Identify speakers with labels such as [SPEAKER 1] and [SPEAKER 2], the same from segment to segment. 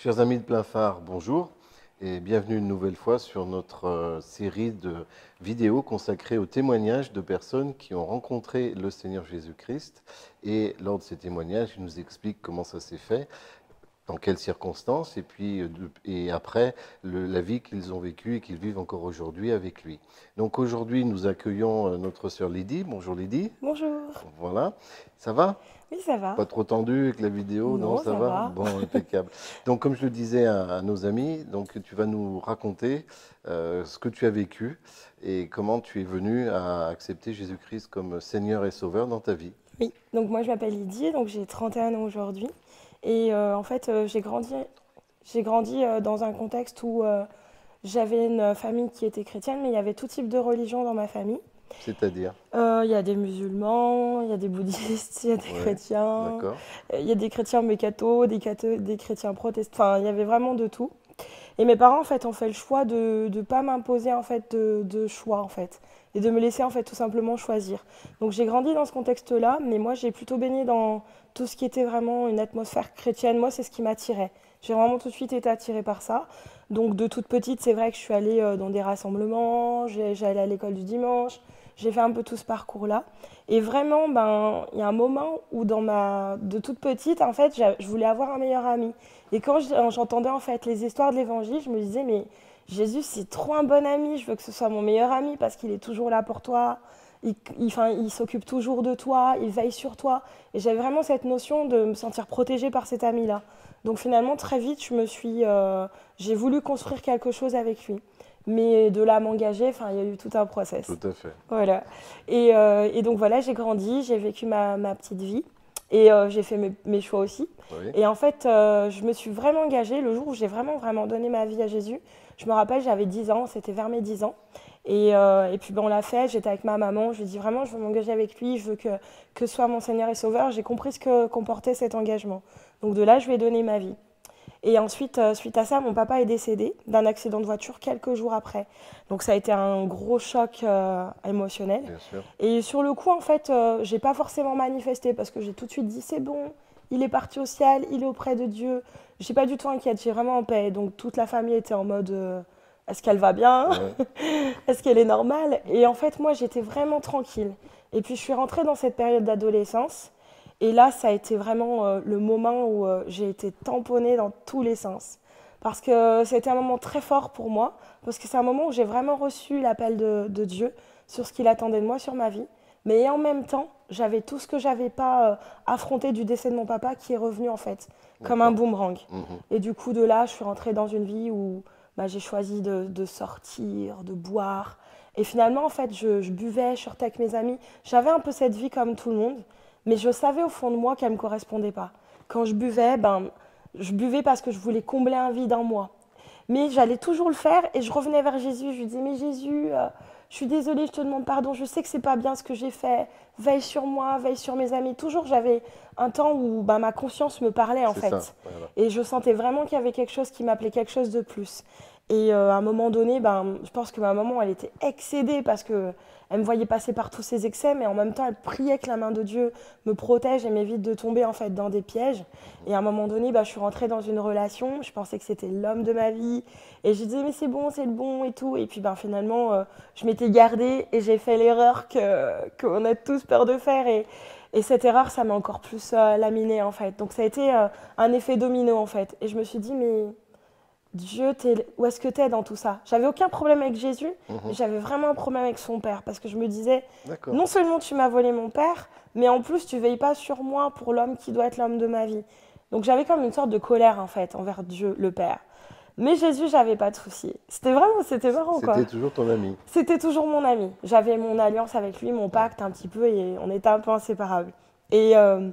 [SPEAKER 1] Chers amis de plein phare, bonjour et bienvenue une nouvelle fois sur notre série de vidéos consacrées aux témoignages de personnes qui ont rencontré le Seigneur Jésus-Christ. Et lors de ces témoignages, ils nous expliquent comment ça s'est fait, dans quelles circonstances, et puis et après la vie qu'ils ont vécue et qu'ils vivent encore aujourd'hui avec lui. Donc aujourd'hui, nous accueillons notre sœur Lydie. Bonjour Lydie.
[SPEAKER 2] Bonjour.
[SPEAKER 1] Voilà, ça va?
[SPEAKER 2] Oui, ça va.
[SPEAKER 1] Pas trop tendu avec la vidéo, non,
[SPEAKER 2] Non,
[SPEAKER 1] ça
[SPEAKER 2] ça
[SPEAKER 1] va?
[SPEAKER 2] va.
[SPEAKER 1] Bon, impeccable. Donc, comme je le disais à nos amis, donc tu vas nous raconter ce que tu as vécu et comment tu es venu à accepter Jésus-Christ comme Seigneur et Sauveur dans ta vie.
[SPEAKER 2] Oui, donc moi je m'appelle Lydie, donc j'ai 31 ans aujourd'hui. Et en fait, j'ai grandi dans un contexte où j'avais une famille qui était chrétienne, mais il y avait tout type de religion dans ma famille.
[SPEAKER 1] C'est-à-dire?
[SPEAKER 2] Il y a des musulmans, il y a des bouddhistes, il y a des
[SPEAKER 1] Ouais,
[SPEAKER 2] chrétiens,
[SPEAKER 1] d'accord.
[SPEAKER 2] il y a des chrétiens mais des chrétiens protestants, enfin il y avait vraiment de tout. Et mes parents en fait ont fait le choix de ne pas m'imposer en fait de choix en fait et de me laisser en fait tout simplement choisir. Donc j'ai grandi dans ce contexte-là, mais moi j'ai plutôt baigné dans tout ce qui était vraiment une atmosphère chrétienne. Moi c'est ce qui m'attirait. J'ai vraiment tout de suite été attirée par ça. Donc de toute petite, c'est vrai que je suis allée dans des rassemblements, j'allais à l'école du dimanche, j'ai fait un peu tout ce parcours-là. Et vraiment, ben, il y a un moment où de toute petite, en fait, je voulais avoir un meilleur ami. Et quand j'entendais en fait les histoires de l'évangile, je me disais, mais Jésus, c'est trop un bon ami, je veux que ce soit mon meilleur ami parce qu'il est toujours là pour toi, enfin, il s'occupe toujours de toi, il veille sur toi. Et j'avais vraiment cette notion de me sentir protégée par cet ami-là. Donc finalement, très vite, j'ai voulu construire quelque chose avec lui. Mais de là à m'engager, enfin, il y a eu tout un process.
[SPEAKER 1] Tout à fait.
[SPEAKER 2] Voilà. Et donc voilà, j'ai grandi, j'ai vécu ma petite vie et j'ai fait mes choix aussi.
[SPEAKER 1] Oui.
[SPEAKER 2] Et en fait, je me suis vraiment engagée le jour où j'ai vraiment, vraiment donné ma vie à Jésus. Je me rappelle, j'avais 10 ans, c'était vers mes 10 ans. Et puis ben, on l'a fait, j'étais avec ma maman, je lui ai dit vraiment, je veux m'engager avec lui, je veux que ce soit mon Seigneur et Sauveur. J'ai compris ce que comportait cet engagement. Donc de là, je lui ai donné ma vie. Et ensuite, suite à ça, mon papa est décédé d'un accident de voiture quelques jours après. Donc ça a été un gros choc émotionnel.
[SPEAKER 1] Bien sûr.
[SPEAKER 2] Et sur le coup, en fait, j'ai pas forcément manifesté parce que j'ai tout de suite dit c'est bon, il est parti au ciel, il est auprès de Dieu. Je suis pas du tout inquiète, j'ai vraiment en paix. Donc toute la famille était en mode est-ce qu'elle va bien?
[SPEAKER 1] Ouais.
[SPEAKER 2] Est-ce qu'elle est normale? Et en fait, moi, j'étais vraiment tranquille. Et puis je suis rentrée dans cette période d'adolescence. Et là, ça a été vraiment le moment où j'ai été tamponnée dans tous les sens. Parce que c'était un moment très fort pour moi, parce que c'est un moment où j'ai vraiment reçu l'appel de Dieu sur ce qu'il attendait de moi, sur ma vie. Mais en même temps, j'avais tout ce que j'avais pas affronté du décès de mon papa qui est revenu en fait, comme un
[SPEAKER 1] D'accord.
[SPEAKER 2] boomerang.
[SPEAKER 1] Mhm.
[SPEAKER 2] Et du coup, de là, je suis rentrée dans une vie où bah, j'ai choisi de sortir, de boire. Et finalement, en fait, je buvais, je sortais avec mes amis. J'avais un peu cette vie comme tout le monde. Mais je savais au fond de moi qu'elle ne me correspondait pas. Quand je buvais parce que je voulais combler un vide en moi. Mais j'allais toujours le faire et je revenais vers Jésus. Je lui disais, mais Jésus, je suis désolée, je te demande pardon. Je sais que c'est pas bien ce que j'ai fait. Veille sur moi, veille sur mes amis. Toujours, j'avais un temps où ma conscience me parlait en
[SPEAKER 1] C'est ça.
[SPEAKER 2] fait.
[SPEAKER 1] Voilà.
[SPEAKER 2] Et je sentais vraiment qu'il y avait quelque chose qui m'appelait quelque chose de plus. Et à un moment donné, je pense que ma maman, elle était excédée parce que elle me voyait passer par tous ces excès, mais en même temps, elle priait que la main de Dieu me protège et m'évite de tomber en fait dans des pièges. Et à un moment donné, je suis rentrée dans une relation. Je pensais que c'était l'homme de ma vie, et je disais mais c'est bon, c'est le bon et tout. Et puis finalement, je m'étais gardée et j'ai fait l'erreur qu'on a tous peur de faire. Et cette erreur, ça m'a encore plus laminée en fait. Donc ça a été un effet domino en fait. Et je me suis dit mais Dieu, où est-ce que tu es dans tout ça? J'avais aucun problème avec Jésus, mais
[SPEAKER 1] Mhm.
[SPEAKER 2] j'avais vraiment un problème avec son père. Parce que je me disais,
[SPEAKER 1] D'accord.
[SPEAKER 2] non seulement tu m'as volé mon père, mais en plus tu veilles pas sur moi pour l'homme qui doit être l'homme de ma vie. Donc j'avais comme une sorte de colère en fait envers Dieu, le Père. Mais Jésus, j'avais pas de souci. C'était marrant quoi.
[SPEAKER 1] C'était toujours ton ami.
[SPEAKER 2] C'était toujours mon ami. J'avais mon alliance avec lui, mon pacte un petit peu, et on était un peu inséparables. Et, euh,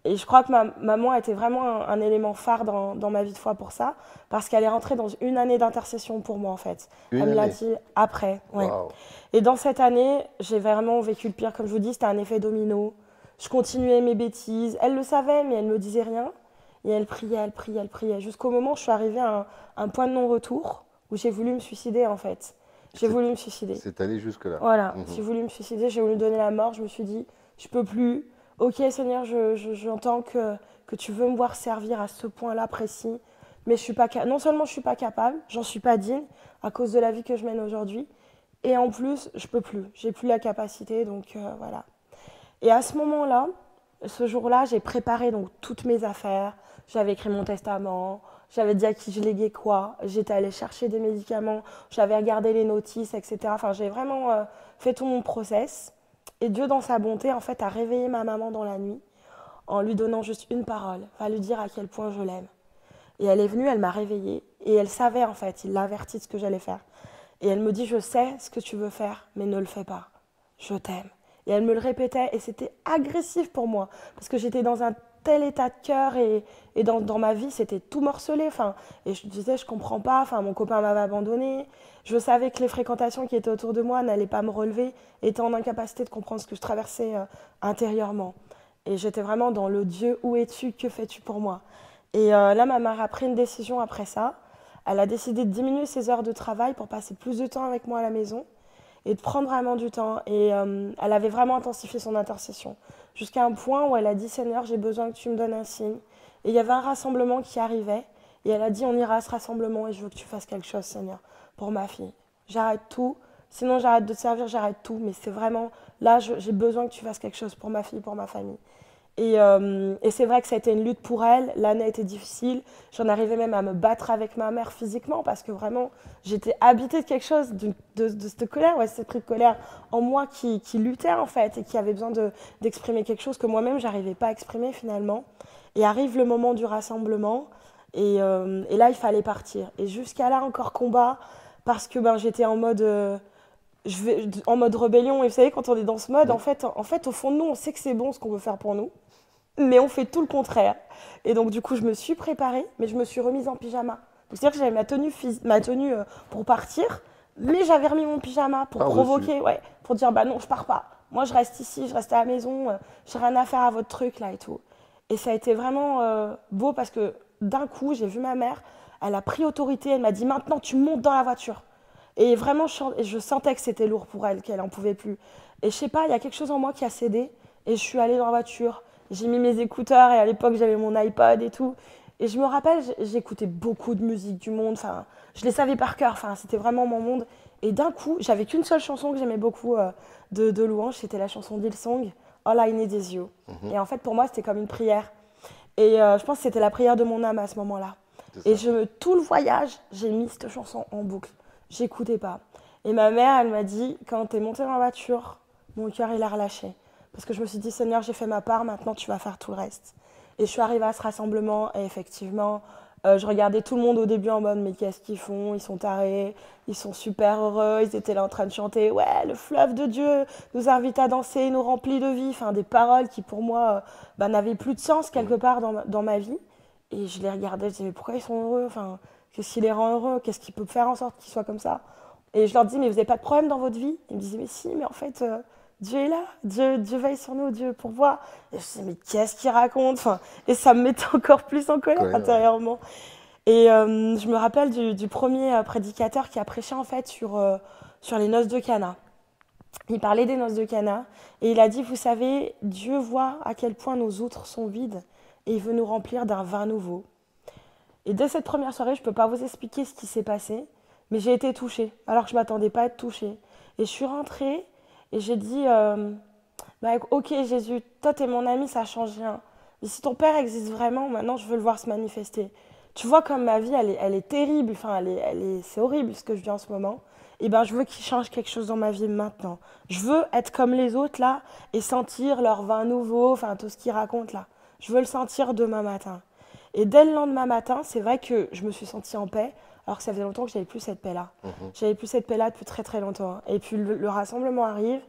[SPEAKER 2] et je crois que ma maman était vraiment un élément phare dans ma vie de foi pour ça, parce qu'elle est rentrée dans une année d'intercession pour moi en fait.
[SPEAKER 1] Une
[SPEAKER 2] Elle me l'a
[SPEAKER 1] année.
[SPEAKER 2] dit après, ouais.
[SPEAKER 1] Waouh.
[SPEAKER 2] Et dans cette année, j'ai vraiment vécu le pire. Comme je vous dis, c'était un effet domino. Je continuais mes bêtises. Elle le savait, mais elle ne me disait rien. Et elle priait, elle priait, elle priait. Jusqu'au moment où je suis arrivée à un point de non-retour, où j'ai voulu me suicider en fait. J'ai
[SPEAKER 1] C'est
[SPEAKER 2] voulu me suicider.
[SPEAKER 1] c'est allé jusque-là.
[SPEAKER 2] Voilà,
[SPEAKER 1] Mhm.
[SPEAKER 2] j'ai voulu me suicider, j'ai voulu me donner la mort. Je me suis dit, je peux plus. Ok Seigneur, j'entends que tu veux me voir servir à ce point-là précis. mais non seulement je suis pas capable, j'en suis pas digne à cause de la vie que je mène aujourd'hui, et en plus, je peux plus, j'ai plus la capacité, donc voilà. Et à ce moment-là, ce jour-là, j'ai préparé donc toutes mes affaires, j'avais écrit mon testament, j'avais dit à qui je léguais quoi, j'étais allée chercher des médicaments, j'avais regardé les notices, etc. Enfin, j'ai vraiment fait tout mon process. Et Dieu, dans sa bonté, en fait, a réveillé ma maman dans la nuit en lui donnant juste une parole, va lui dire à quel point je l'aime. Et elle est venue, elle m'a réveillée, et elle savait en fait, il l'a averti de ce que j'allais faire. Et elle me dit, je sais ce que tu veux faire, mais ne le fais pas. Je t'aime. Et elle me le répétait, et c'était agressif pour moi, parce que j'étais dans un tel état de cœur, et dans ma vie, c'était tout morcelé. Enfin, et je disais, je comprends pas, enfin, mon copain m'avait abandonné. Je savais que les fréquentations qui étaient autour de moi n'allaient pas me relever, étant en incapacité de comprendre ce que je traversais intérieurement. Et j'étais vraiment dans le Dieu, où es-tu, que fais-tu pour moi? Et là, ma mère a pris une décision après ça. Elle a décidé de diminuer ses heures de travail pour passer plus de temps avec moi à la maison et de prendre vraiment du temps. Et elle avait vraiment intensifié son intercession jusqu'à un point où elle a dit, Seigneur, j'ai besoin que tu me donnes un signe. Et il y avait un rassemblement qui arrivait et elle a dit, on ira à ce rassemblement et je veux que tu fasses quelque chose, Seigneur, pour ma fille. J'arrête tout, sinon j'arrête de te servir, j'arrête tout. Mais c'est vraiment, là, j'ai besoin que tu fasses quelque chose pour ma fille, pour ma famille. Et c'est vrai que ça a été une lutte pour elle. L'année a été difficile. J'en arrivais même à me battre avec ma mère physiquement parce que vraiment, j'étais habitée de quelque chose, de cette colère, ouais, cette petite colère en moi qui luttait en fait et qui avait besoin d'exprimer quelque chose que moi-même, j'arrivais pas à exprimer finalement. Et arrive le moment du rassemblement et là, il fallait partir. Et jusqu'à là, encore combat parce que j'étais en mode... en mode rébellion, et vous savez, quand on est dans ce mode, en fait, au fond de nous, on sait que c'est bon ce qu'on veut faire pour nous, mais on fait tout le contraire. Et donc, du coup, je me suis préparée, mais je me suis remise en pyjama. C'est-à-dire que j'avais ma tenue pour partir, mais j'avais remis mon pyjama pour provoquer, ouais, pour dire, bah non, je pars pas. Moi, je reste ici, je reste à la maison, j'ai rien à faire à votre truc, là, et tout. Et ça a été vraiment beau parce que d'un coup, j'ai vu ma mère, elle a pris autorité, elle m'a dit, maintenant, tu montes dans la voiture. Et vraiment, je sentais que c'était lourd pour elle, qu'elle n'en pouvait plus. Et je sais pas, il y a quelque chose en moi qui a cédé. Et je suis allée dans la voiture, j'ai mis mes écouteurs, et à l'époque, j'avais mon iPod et tout. Et je me rappelle, j'écoutais beaucoup de musique du monde, enfin, je les savais par cœur, enfin, c'était vraiment mon monde. Et d'un coup, j'avais qu'une seule chanson que j'aimais beaucoup de louange, c'était la chanson d'Hillsong, All I Need Is You. Et en fait, pour moi, c'était comme une prière. Et je pense que c'était la prière de mon âme à ce moment-là. Et tout le voyage, j'ai mis cette chanson en boucle. J'écoutais pas. Et ma mère, elle m'a dit, quand t'es montée dans la voiture, mon cœur, il a relâché. Parce que je me suis dit, Seigneur, j'ai fait ma part, maintenant tu vas faire tout le reste. Et je suis arrivée à ce rassemblement, et effectivement, je regardais tout le monde au début en mode, mais qu'est-ce qu'ils font? Ils sont tarés, ils sont super heureux, ils étaient là en train de chanter, ouais, le fleuve de Dieu nous invite à danser, nous remplit de vie. Enfin, des paroles qui pour moi n'avaient plus de sens quelque part dans ma vie. Et je les regardais, je disais, mais pourquoi ils sont heureux? Enfin, qu'est-ce qui les rend heureux? Qu'est-ce qui peut faire en sorte qu'ils soient comme ça? Et je leur dis, mais vous n'avez pas de problème dans votre vie? Ils me disaient, mais si, mais en fait, Dieu est là, Dieu veille sur nous, Dieu pourvoit. Et je disais, mais qu'est-ce qu'il raconte? Enfin, et ça me mettait encore plus en colère intérieurement. Et je me rappelle du premier prédicateur qui a prêché en fait sur les noces de Cana. Il parlait des noces de Cana et il a dit, vous savez, Dieu voit à quel point nos outres sont vides et il veut nous remplir d'un vin nouveau. Et dès cette première soirée, je ne peux pas vous expliquer ce qui s'est passé, mais j'ai été touchée, alors que je ne m'attendais pas à être touchée. Et je suis rentrée et j'ai dit, ok Jésus, toi t'es mon ami, ça change rien. Mais si ton Père existe vraiment, maintenant je veux le voir se manifester. Tu vois comme ma vie, elle est terrible, enfin, c'est horrible ce que je vis en ce moment. Et je veux qu'il change quelque chose dans ma vie maintenant. Je veux être comme les autres là et sentir leur vin nouveau, enfin tout ce qu'ils racontent là. Je veux le sentir demain matin. Et dès le lendemain matin, c'est vrai que je me suis sentie en paix, alors que ça faisait longtemps que je n'avais plus cette paix-là. J'avais plus cette paix-là depuis très très longtemps. Et puis le rassemblement arrive,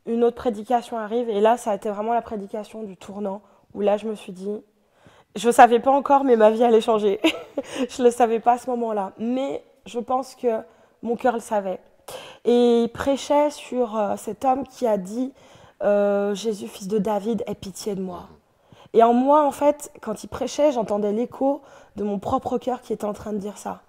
[SPEAKER 2] une autre prédication arrive, et là, ça a été vraiment la prédication du tournant, où là, je me suis dit, je ne savais pas encore, mais ma vie allait changer. Je ne le savais pas à ce moment-là. Mais je pense que mon cœur le savait. Et il prêchait sur cet homme qui a dit Jésus, fils de David, aie pitié de moi. Et en moi, en fait, quand il prêchait, j'entendais l'écho de mon propre cœur qui était en train de dire ça.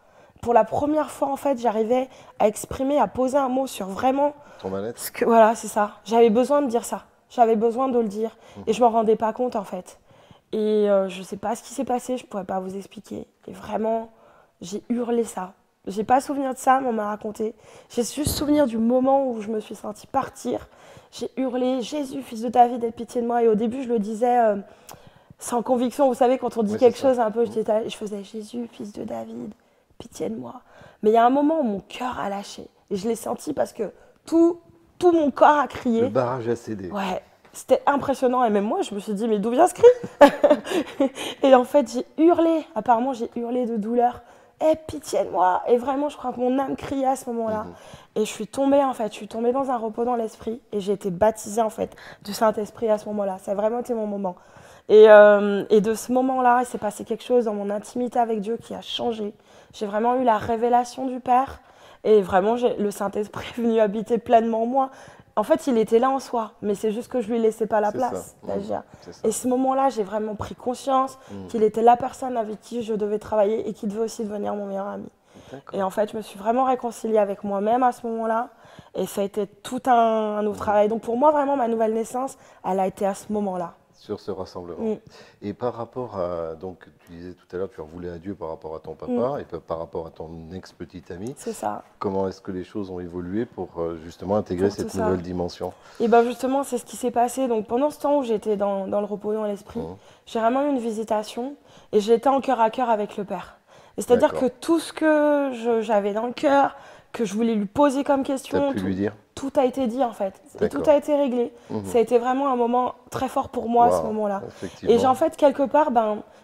[SPEAKER 2] Pour la première fois, en fait, j'arrivais à exprimer, à poser un mot sur vraiment...
[SPEAKER 1] Ton mal-être.
[SPEAKER 2] Voilà, c'est ça. J'avais besoin de dire ça. J'avais besoin de le dire. Et je ne m'en rendais pas compte, en fait. Et je ne sais pas ce qui s'est passé, je ne pourrais pas vous expliquer. Et vraiment, j'ai hurlé ça. J'ai pas souvenir de ça, mais on m'a raconté. J'ai juste souvenir du moment où je me suis sentie partir. J'ai hurlé Jésus, fils de David, aie pitié de moi. Et au début, je le disais sans conviction. Vous savez, quand on dit
[SPEAKER 1] Oui,
[SPEAKER 2] quelque
[SPEAKER 1] c'est ça.
[SPEAKER 2] chose un peu, je faisais Jésus, fils de David, pitié de moi. Mais il y a un moment où mon cœur a lâché. Et je l'ai senti parce que tout mon corps a
[SPEAKER 1] Le
[SPEAKER 2] crié.
[SPEAKER 1] barrage a cédé.
[SPEAKER 2] Ouais, c'était impressionnant. Et même moi, je me suis dit, mais d'où vient ce cri? Et en fait, j'ai hurlé. Apparemment, j'ai hurlé de douleur. Eh, pitié de moi! Et vraiment, je crois que mon âme criait à ce moment-là. Et je suis tombée, en fait. Je suis tombée dans un repos dans l'esprit. Et j'ai été baptisée, en fait, du Saint-Esprit à ce moment-là. Ça a vraiment été mon moment. Et de ce moment-là, il s'est passé quelque chose dans mon intimité avec Dieu qui a changé. J'ai vraiment eu la révélation du Père. Et vraiment, le Saint-Esprit est venu habiter pleinement en moi. En fait, il était là en soi, mais c'est juste que je lui laissais pas la
[SPEAKER 1] C'est
[SPEAKER 2] place
[SPEAKER 1] ça.
[SPEAKER 2] d'agir.
[SPEAKER 1] C'est ça.
[SPEAKER 2] Et ce moment-là, j'ai vraiment pris conscience qu'il était la personne avec qui je devais travailler et qui devait aussi devenir mon meilleur ami.
[SPEAKER 1] D'accord.
[SPEAKER 2] Et en fait, je me suis vraiment réconciliée avec moi-même à ce moment-là. Et ça a été tout un nouveau travail. Donc pour moi, vraiment, ma nouvelle naissance, elle a été à ce moment-là.
[SPEAKER 1] Sur ce rassemblement. Et par rapport à, donc tu disais tout à l'heure, tu en voulais à Dieu par rapport à ton papa et par rapport à ton ex-petite amie.
[SPEAKER 2] C'est ça.
[SPEAKER 1] Comment est-ce que les choses ont évolué pour justement intégrer
[SPEAKER 2] Pour tout
[SPEAKER 1] cette
[SPEAKER 2] ça.
[SPEAKER 1] nouvelle dimension?
[SPEAKER 2] Et bien justement, c'est ce qui s'est passé. Donc pendant ce temps où j'étais dans le repos, dans l'esprit, j'ai vraiment eu une visitation et j'étais en cœur à cœur avec le Père. Et c'est-à-dire que tout ce que j'avais dans le cœur, que je voulais lui poser comme question,
[SPEAKER 1] T'as pu lui dire?
[SPEAKER 2] tout a été dit en fait. Et tout
[SPEAKER 1] D'accord.
[SPEAKER 2] a été réglé. Ça a été vraiment un moment très fort pour moi à ce
[SPEAKER 1] Wow,
[SPEAKER 2] moment-là.
[SPEAKER 1] effectivement.
[SPEAKER 2] Et j'ai en fait quelque part,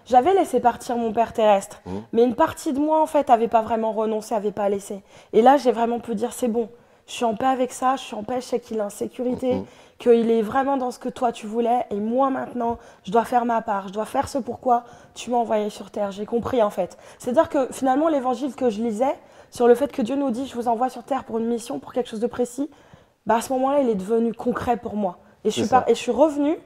[SPEAKER 2] j'avais laissé partir mon père terrestre. Mais une partie de moi en fait avait pas vraiment renoncé, avait pas laissé. Et là j'ai vraiment pu dire c'est bon, je suis en paix avec ça, je suis en paix, je sais qu'il est en sécurité, qu'il est vraiment dans ce que toi tu voulais. Et moi maintenant, je dois faire ma part, je dois faire ce pourquoi tu m'as envoyé sur terre. J'ai compris en fait. C'est-à-dire que finalement l'évangile que je lisais sur le fait que Dieu nous dit je vous envoie sur terre pour une mission, pour quelque chose de précis, à ce moment-là, il est devenu concret pour moi. Et je suis revenue.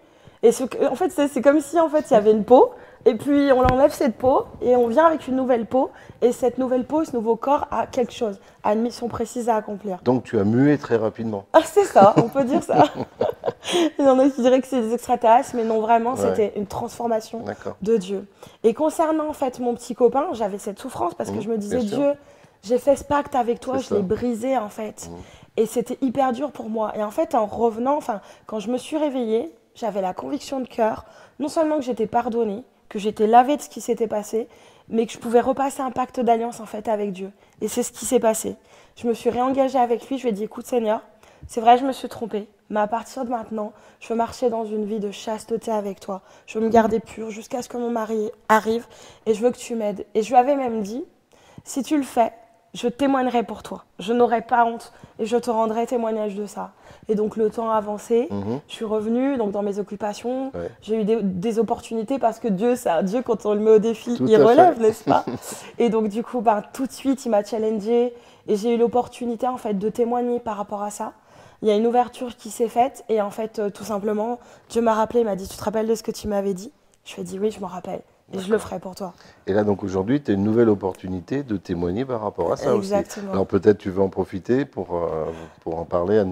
[SPEAKER 2] Et en fait, c'est comme si en fait, il y avait une peau. Et puis, on enlève cette peau et on vient avec une nouvelle peau. Et cette nouvelle peau, ce nouveau corps a quelque chose, a une mission précise à accomplir.
[SPEAKER 1] Donc, tu as mué très rapidement.
[SPEAKER 2] Ah, c'est ça, on peut dire ça. Il y en a qui diraient que c'est des extraterrestres, mais non, vraiment, c'était une transformation de Dieu. Et concernant en fait mon petit copain, j'avais cette souffrance parce que je me disais, Dieu, j'ai fait ce pacte avec toi, je l'ai brisé en fait. Et c'était hyper dur pour moi. Et en fait, en revenant, quand je me suis réveillée, j'avais la conviction de cœur, non seulement que j'étais pardonnée, que j'étais lavée de ce qui s'était passé, mais que je pouvais repasser un pacte d'alliance en fait avec Dieu. Et c'est ce qui s'est passé. Je me suis réengagée avec lui, je lui ai dit, écoute Seigneur, c'est vrai, je me suis trompée, mais à partir de maintenant, je veux marcher dans une vie de chasteté avec toi. Je veux me garder pure jusqu'à ce que mon mari arrive et je veux que tu m'aides. Et je lui avais même dit, si tu le fais, je témoignerai pour toi. Je n'aurai pas honte et je te rendrai témoignage de ça. Et donc le temps a avancé, je suis revenue donc dans mes occupations, j'ai eu des opportunités parce que Dieu, c'est un Dieu, quand on le met au défi, il relève, n'est-ce pas? Et donc du coup, tout de suite, il m'a challengée et j'ai eu l'opportunité en fait de témoigner par rapport à ça. Il y a une ouverture qui s'est faite et en fait, tout simplement, Dieu m'a rappelé, il m'a dit, tu te rappelles de ce que tu m'avais dit? Je lui ai dit, oui, je m'en rappelle. Et je le ferai pour toi.
[SPEAKER 1] Et là, donc aujourd'hui, tu as une nouvelle opportunité de témoigner par rapport à ça aussi. Alors peut-être tu veux en profiter pour en parler à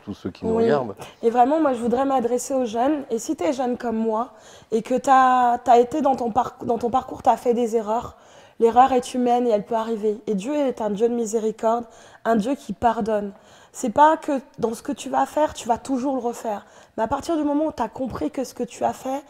[SPEAKER 1] tous ceux qui nous regardent.
[SPEAKER 2] Et vraiment, moi, je voudrais m'adresser aux jeunes. Et si tu es jeune comme moi et que tu as été dans ton parcours, tu as fait des erreurs, l'erreur est humaine et elle peut arriver. Et Dieu est un Dieu de miséricorde, un Dieu qui pardonne. C'est pas que dans ce que tu vas faire, tu vas toujours le refaire. Mais à partir du moment où tu as compris que ce que tu as fait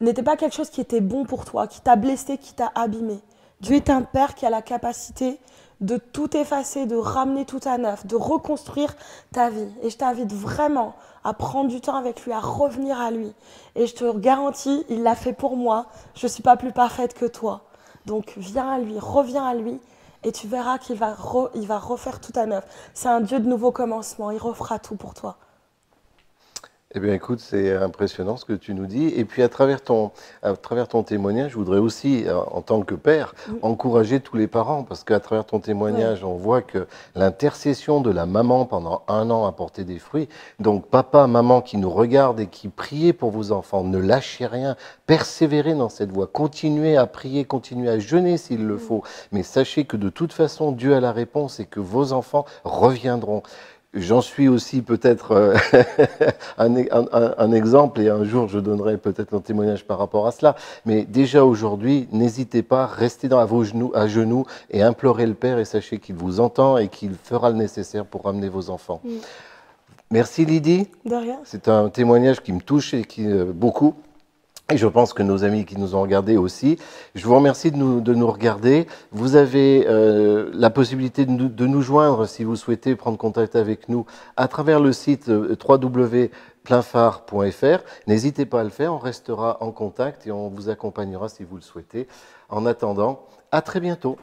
[SPEAKER 2] n'était pas quelque chose qui était bon pour toi, qui t'a blessé, qui t'a abîmé. Dieu est un Père qui a la capacité de tout effacer, de ramener tout à neuf, de reconstruire ta vie. Et je t'invite vraiment à prendre du temps avec lui, à revenir à lui. Et je te garantis, il l'a fait pour moi. Je ne suis pas plus parfaite que toi. Donc viens à lui, reviens à lui. Et tu verras qu'il va, il va refaire tout à neuf. C'est un Dieu de nouveaux commencements. Il refera tout pour toi.
[SPEAKER 1] Eh bien, écoute, c'est impressionnant ce que tu nous dis. Et puis, à travers ton témoignage, je voudrais aussi, en tant que père, encourager tous les parents, parce qu'à travers ton témoignage, on voit que l'intercession de la maman pendant 1 an a porté des fruits. Donc, papa, maman qui nous regardent et qui priez pour vos enfants, ne lâchez rien, persévérez dans cette voie, continuez à prier, continuez à jeûner s'il le faut. Mais sachez que de toute façon, Dieu a la réponse et que vos enfants reviendront. J'en suis aussi peut-être un exemple, et un jour je donnerai peut-être un témoignage par rapport à cela. Mais déjà aujourd'hui, n'hésitez pas, restez à genoux et implorez le Père, et sachez qu'il vous entend et qu'il fera le nécessaire pour ramener vos enfants. Merci Lydie.
[SPEAKER 2] De rien.
[SPEAKER 1] C'est un témoignage qui me touche et qui beaucoup. Et je pense que nos amis qui nous ont regardés aussi. Je vous remercie de nous regarder. Vous avez la possibilité de nous joindre si vous souhaitez prendre contact avec nous à travers le site www.pleinphare.fr. N'hésitez pas à le faire, on restera en contact et on vous accompagnera si vous le souhaitez. En attendant, à très bientôt.